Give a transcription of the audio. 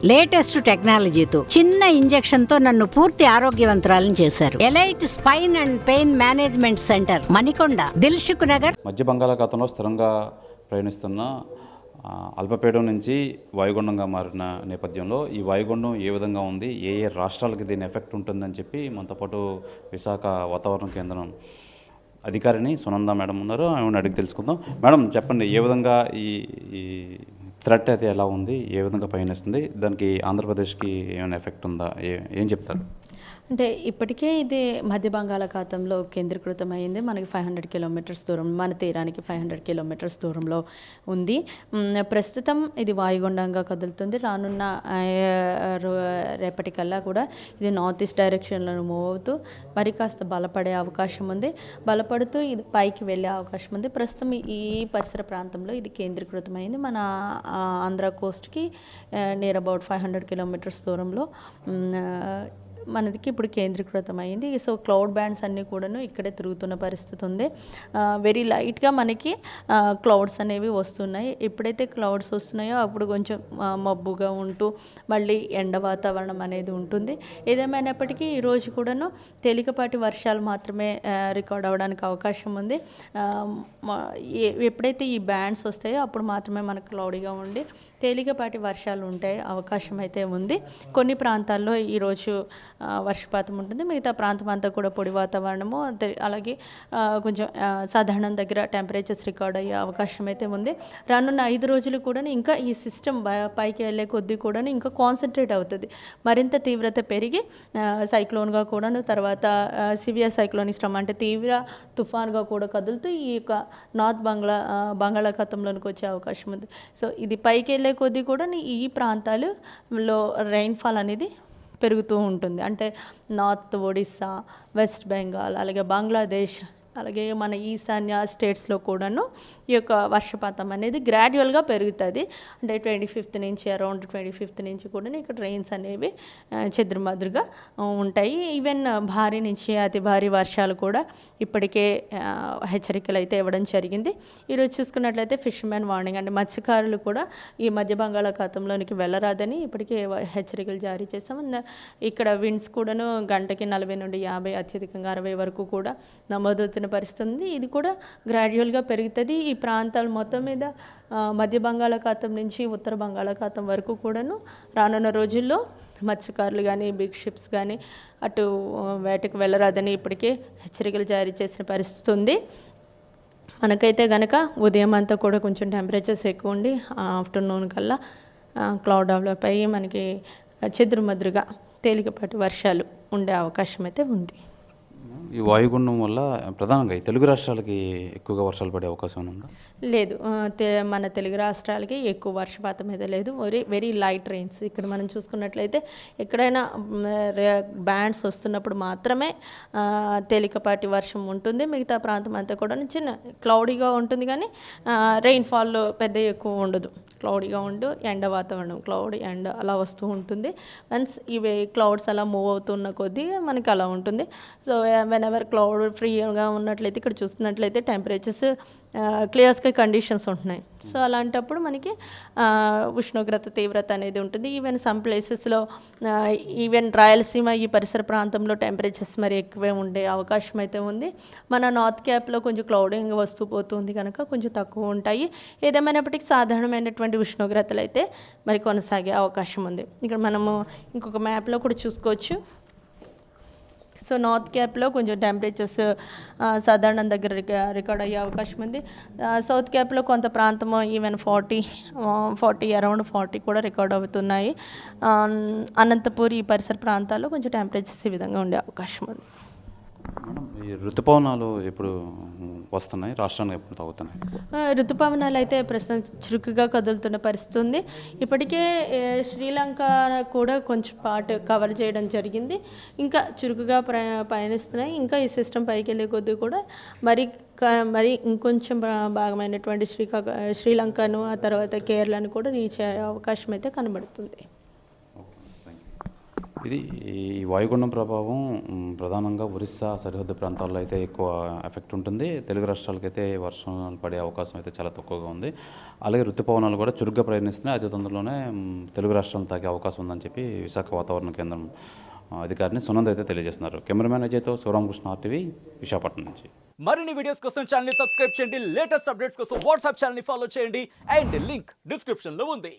Latest టెక్నాలజీతో చిన్న injection తో నన్ను పూర్తి ఆరోగ్యవంతురాలను చేశారు. Elite spine and pain management centre, Manikonda, Dilsukh Nagar. మధ్య బంగాళాఖాతంలో స్థిరంగా ప్రయాణిస్తున్న అల్పపీడనం నుంచి వాయుగుండంగా మారిన నేపథ్యంలో ఈ వాయుగుండం ఏ విధంగా ఉంది, ఏ ఏ రాష్ట్రాలకి దీని ఎఫెక్ట్ ఉంటుందని చెప్పి మనతో పాటు విశాఖ వాతావరణ కేంద్రం అధికారిని సునంద మేడం ఉన్నారు. ఆమెను అడిగి తెలుసుకుందాం. మేడం చెప్పండి, ఏ విధంగా ఈ థ్రెట్ అయితే ఎలా ఉంది, ఏ విధంగా పయనిస్తుంది, దానికి ఆంధ్రప్రదేశ్కి ఏమైనా ఎఫెక్ట్ ఉందా, ఏం చెప్తారు? అంటే ఇప్పటికే ఇది మధ్య బంగాళాఖాతంలో కేంద్రీకృతమైంది. మనకి 500 కిలోమీటర్స్ దూరం, మన తీరానికి 500 కిలోమీటర్స్ దూరంలో ఉంది. ప్రస్తుతం ఇది వాయుగుండంగా కదులుతుంది. రానున్న రేపటికల్లా కూడా ఇది నార్త్ ఈస్ట్ డైరెక్షన్లో మూవ్ అవుతూ మరి కాస్త బలపడే అవకాశం ఉంది. బలపడుతూ ఇది పైకి వెళ్ళే అవకాశం ఉంది. ప్రస్తుతం ఈ పరిసర ప్రాంతంలో ఇది కేంద్రీకృతమైంది. మన ఆంధ్ర కోస్ట్కి నియర్ అబౌట్ 500 కిలోమీటర్స్ దూరంలో మనకి ఇప్పుడు కేంద్రీకృతమైంది. సో క్లౌడ్ బ్యాండ్స్ అన్నీ కూడాను ఇక్కడే తిరుగుతున్న పరిస్థితి ఉంది. వెరీ లైట్గా మనకి క్లౌడ్స్ అనేవి వస్తున్నాయి. ఎప్పుడైతే క్లౌడ్స్ వస్తున్నాయో అప్పుడు కొంచెం మబ్బుగా ఉంటూ మళ్ళీ ఎండ వాతావరణం అనేది ఉంటుంది. ఏదేమైనప్పటికీ ఈరోజు కూడాను తేలికపాటి వర్షాలు మాత్రమే రికార్డ్ అవ్వడానికి అవకాశం ఉంది. ఎప్పుడైతే ఈ బ్యాండ్స్ వస్తాయో అప్పుడు మాత్రమే మనకు క్లౌడీగా ఉండి తేలికపాటి వర్షాలు ఉంటాయి అవకాశం అయితే ఉంది. కొన్ని ప్రాంతాల్లో ఈరోజు వర్షపాతం ఉంటుంది. మిగతా ప్రాంతం అంతా కూడా పొడి వాతావరణము, అలాగే కొంచెం సాధారణం దగ్గర టెంపరేచర్స్ రికార్డ్ అయ్యే అవకాశం అయితే ఉంది. రానున్న 5 రోజులు కూడా ఇంకా ఈ సిస్టమ్ పైకి వెళ్ళే కొద్దీ కూడా ఇంకా కాన్సన్ట్రేట్ అవుతుంది. మరింత తీవ్రత పెరిగి సైక్లోన్గా కూడా, తర్వాత సివియర్ సైక్లోనిక్ స్టమ్ అంటే తీవ్ర తుఫాన్గా కూడా కదులుతూ ఈ యొక్క నార్త్ బంగాళాఖాతంలోనికి వచ్చే అవకాశం ఉంది. సో ఇది పైకి వెళ్ళే కొద్దీ కూడా ఈ ప్రాంతాలలో రెయిన్ఫాల్ అనేది పెరుగుతూ ఉంటుంది. అంటే నార్త్ ఒడిస్సా, వెస్ట్ బెంగాల్, అలాగే బంగ్లాదేశ్, అలాగే మన ఈశాన్య స్టేట్స్లో కూడాను ఈ యొక్క వర్షపాతం అనేది గ్రాడ్యువల్గా పెరుగుతుంది. అంటే 25th నుంచి, అరౌండ్ 25th నుంచి కూడా ఇక్కడ రెయిన్స్ అనేవి చెదురుమదురుగా ఉంటాయి. ఈవెన్ భారీ నుంచి అతి భారీ వర్షాలు కూడా ఇప్పటికే హెచ్చరికలు అయితే ఇవ్వడం జరిగింది. ఈరోజు చూసుకున్నట్లయితే ఫిషర్మెన్ వార్నింగ్, అంటే మత్స్యకారులు కూడా ఈ మధ్య బంగాళాఖాతంలోనికి వెళ్ళరాదని ఇప్పటికే హెచ్చరికలు జారీ చేశాం. ఇక్కడ విండ్స్ కూడాను గంటకి 40 నుండి 50, అత్యధికంగా 60 వరకు కూడా నమోదవుతున్న పరిస్థితి ఉంది. ఇది కూడా గ్రాడ్యువల్గా పెరుగుతుంది. ఈ ప్రాంతాలు మొత్తం మీద మధ్య బంగాళాఖాతం నుంచి ఉత్తర బంగాళాఖాతం వరకు కూడాను రానున్న రోజుల్లో మత్స్యకారులు కానీ, బిగ్ షిప్స్ కానీ అటు వేటకు వెళ్ళరాదని ఇప్పటికే హెచ్చరికలు జారీ చేసిన పరిస్థితి ఉంది. మనకైతే కనుక ఉదయం అంతా కూడా కొంచెం టెంపరేచర్స్ ఎక్కువ ఉండి ఆఫ్టర్నూన్ కల్లా క్లౌడ్ డెవలప్ అయ్యి మనకి చెదురుమదురుగా తేలికపాటి వర్షాలు ఉండే అవకాశం అయితే ఉంది. ఈ వాయుగుండం వల్ల ప్రధానంగా ఈ తెలుగు రాష్ట్రాలకి ఎక్కువగా వర్షాలు పడే అవకాశం ఉందా? లేదు, మన తెలుగు రాష్ట్రాలకి ఎక్కువ వర్షపాతం అయితే లేదు. Very light rains. ఇక్కడ మనం చూసుకున్నట్లయితే ఎక్కడైనా బ్యాండ్స్ వస్తున్నప్పుడు మాత్రమే తేలికపాటి వర్షం ఉంటుంది. మిగతా ప్రాంతం అంతా కూడా చిన్న క్లౌడీగా ఉంటుంది, కానీ రెయిన్ఫాల్ పెద్ద ఎక్కువ ఉండదు. క్లౌడీగా ఉండు ఎండ వాతావరణం, క్లౌడ్ ఎండ అలా వస్తూ ఉంటుంది. వన్స్ ఇవి క్లౌడ్స్ అలా మూవ్ అవుతున్న కొద్దీ మనకి అలా ఉంటుంది. సో వెనెవర్ క్లౌడ్ ఫ్రీగా ఉన్నట్లయితే ఇక్కడ చూస్తున్నట్లయితే టెంపరేచర్స్ క్లియర్ స్కై కండిషన్స్ ఉంటున్నాయి. సో అలాంటప్పుడు మనకి ఉష్ణోగ్రత తీవ్రత అనేది ఉంటుంది. ఈవెన్ సమ్ ప్లేసెస్లో ఈవెన్ రాయలసీమ ఈ పరిసర ప్రాంతంలో టెంపరేచర్స్ మరి ఎక్కువే ఉండే అవకాశం అయితే ఉంది. మన నార్త్ క్యాప్లో కొంచెం క్లౌడింగ్ వస్తూ పోతుంది కనుక కొంచెం తక్కువ ఉంటాయి. ఏదేమైనప్పటికీ సాధారణమైనటువంటి ఉష్ణోగ్రతలు అయితే మరి కొనసాగే అవకాశం ఉంది. ఇక్కడ మనము ఇంకొక మ్యాప్లో కూడా చూసుకోవచ్చు. సో నార్త్ క్యాప్లో కొంచెం టెంపరేచర్స్ సాధారణం దగ్గర రికార్డ్ అయ్యే అవకాశం ఉంది. సౌత్ క్యాప్లో కొంత ప్రాంతము ఈవెన్ 40 అరౌండ్ 40 కూడా రికార్డ్ అవుతున్నాయి. అనంతపూర్ ఈ పరిసర ప్రాంతాల్లో కొంచెం టెంపరేచర్స్ ఈ విధంగా ఉండే అవకాశం ఉంది. మేడం, ఈ ఋతుపవనాలు ఎప్పుడు వస్తున్నాయి, రాష్ట్రానికి ఎప్పుడు తగ్గుతున్నాయి? ఋతుపవనాలు అయితే ప్రస్తుతం చురుకుగా కదులుతున్న పరిస్థితి ఉంది. ఇప్పటికే శ్రీలంక కూడా కొంచెం పార్ట్ కవర్ చేయడం జరిగింది. ఇంకా చురుకుగా పయనిస్తున్నాయి. ఇంకా ఈ సిస్టమ్ పైకి వెళ్ళే కొద్దీ కూడా మరి ఇంకొంచెం భాగమైనటువంటి శ్రీలంకను, ఆ తర్వాత కేరళను కూడా రీచ్ అయ్యే అవకాశం అయితే కనబడుతుంది. ఇది ఈ వాయుగుండం ప్రభావం ప్రధానంగా ఒరిస్సా సరిహద్దు ప్రాంతాల్లో అయితే ఎక్కువ ఎఫెక్ట్ ఉంటుంది. తెలుగు రాష్ట్రాలకైతే వర్షాలు పడే అవకాశం అయితే చాలా తక్కువగా ఉంది. అలాగే ఋతుపవనాలు కూడా చురుగ్గా ప్రయాణిస్తున్నాయి. అతి తొందరలోనే తెలుగు రాష్ట్రాలను తాకే అవకాశం ఉందని చెప్పి విశాఖ వాతావరణ కేంద్రం అధికారిని సునంద్ అయితే తెలియజేస్తున్నారు. కెమెరామ్యాన్ అజయ్తో శివరామకృష్ణ RTV విశాఖపట్నం నుంచి. మరిన్ని వీడియోస్ కోసం ఛానల్ ని సబ్స్క్రైబ్ చేయండి. లేటెస్ట్ అప్డేట్స్ కోసం వాట్సాప్ ఛానల్ ని ఫాలో చేయండి. అండ్ లింక్ డిస్క్రిప్షన్ లో ఉంది.